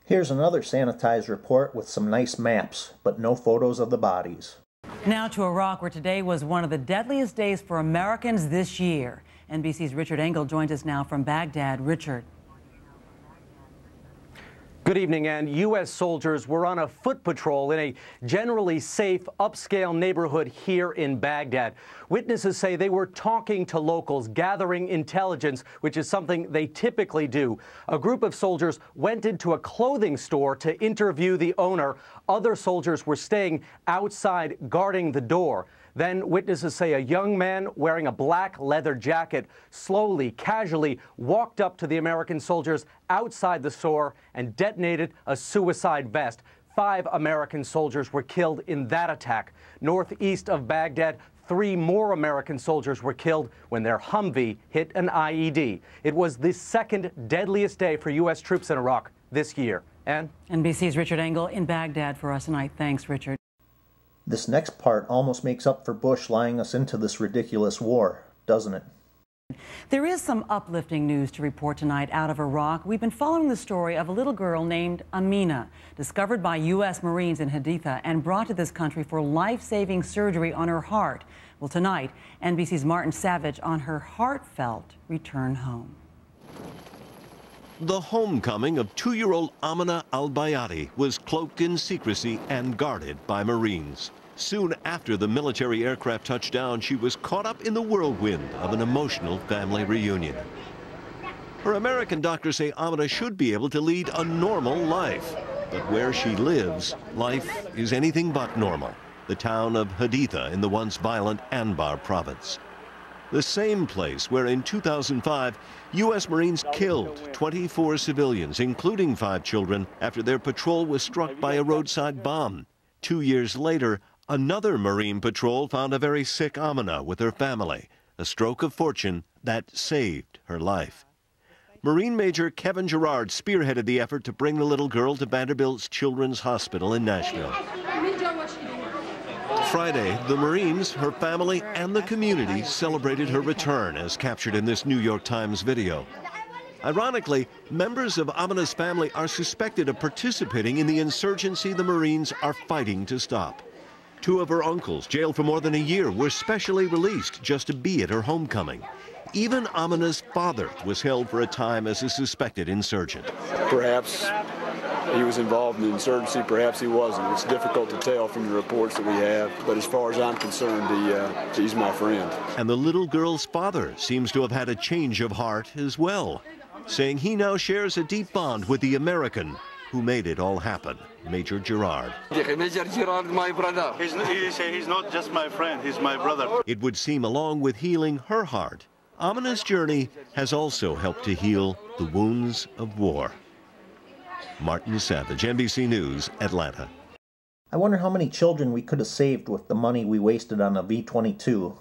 Here's another sanitized report with some nice maps, but no photos of the bodies. Now to Iraq, where today was one of the deadliest days for Americans this year. NBC's Richard Engel joins us now from Baghdad. Richard. Good evening, and U.S. soldiers were on a foot patrol in a generally safe, upscale neighborhood here in Baghdad. Witnesses say they were talking to locals, gathering intelligence, which is something they typically do. A group of soldiers went into a clothing store to interview the owner. Other soldiers were staying outside, guarding the door. Then witnesses say a young man wearing a black leather jacket slowly, casually walked up to the American soldiers outside the store and detonated a suicide vest. 5 American soldiers were killed in that attack. Northeast of Baghdad, 3 more American soldiers were killed when their Humvee hit an IED. It was the second deadliest day for U.S. troops in Iraq this year. And NBC's Richard Engel in Baghdad for us tonight. Thanks, Richard. This next part almost makes up for Bush lying us into this ridiculous war, doesn't it? There is some uplifting news to report tonight out of Iraq. We've been following the story of a little girl named Amina, discovered by U.S. Marines in Haditha and brought to this country for life-saving surgery on her heart. Well, tonight, NBC's Martin Savage on her heartfelt return home. The homecoming of 2-year-old Amina al-Bayati was cloaked in secrecy and guarded by Marines. Soon after the military aircraft touched down, she was caught up in the whirlwind of an emotional family reunion. Her American doctors say Amina should be able to lead a normal life. But where she lives, life is anything but normal. The town of Haditha in the once violent Anbar province. The same place where in 2005, U.S. Marines killed 24 civilians, including 5 children, after their patrol was struck by a roadside bomb. 2 years later, another Marine patrol found a very sick Amina with her family, a stroke of fortune that saved her life. Marine Major Kevin Gerard spearheaded the effort to bring the little girl to Vanderbilt's Children's Hospital in Nashville. Friday, the Marines, her family, and the community celebrated her return, as captured in this New York Times video. Ironically, members of Amina's family are suspected of participating in the insurgency the Marines are fighting to stop. 2 of her uncles, jailed for more than a year, were specially released just to be at her homecoming. Even Amina's father was held for a time as a suspected insurgent. Perhaps he was involved in the insurgency, perhaps he wasn't. It's difficult to tell from the reports that we have, but as far as I'm concerned, he's my friend. And the little girl's father seems to have had a change of heart as well, saying he now shares a deep bond with the American who made it all happen, Major Gerard. Major Gerard, my brother. He's not just my friend, he's my brother. It would seem along with healing her heart, Amina's journey has also helped to heal the wounds of war. Martin Savage, NBC News, Atlanta. I wonder how many children we could have saved with the money we wasted on a V-22.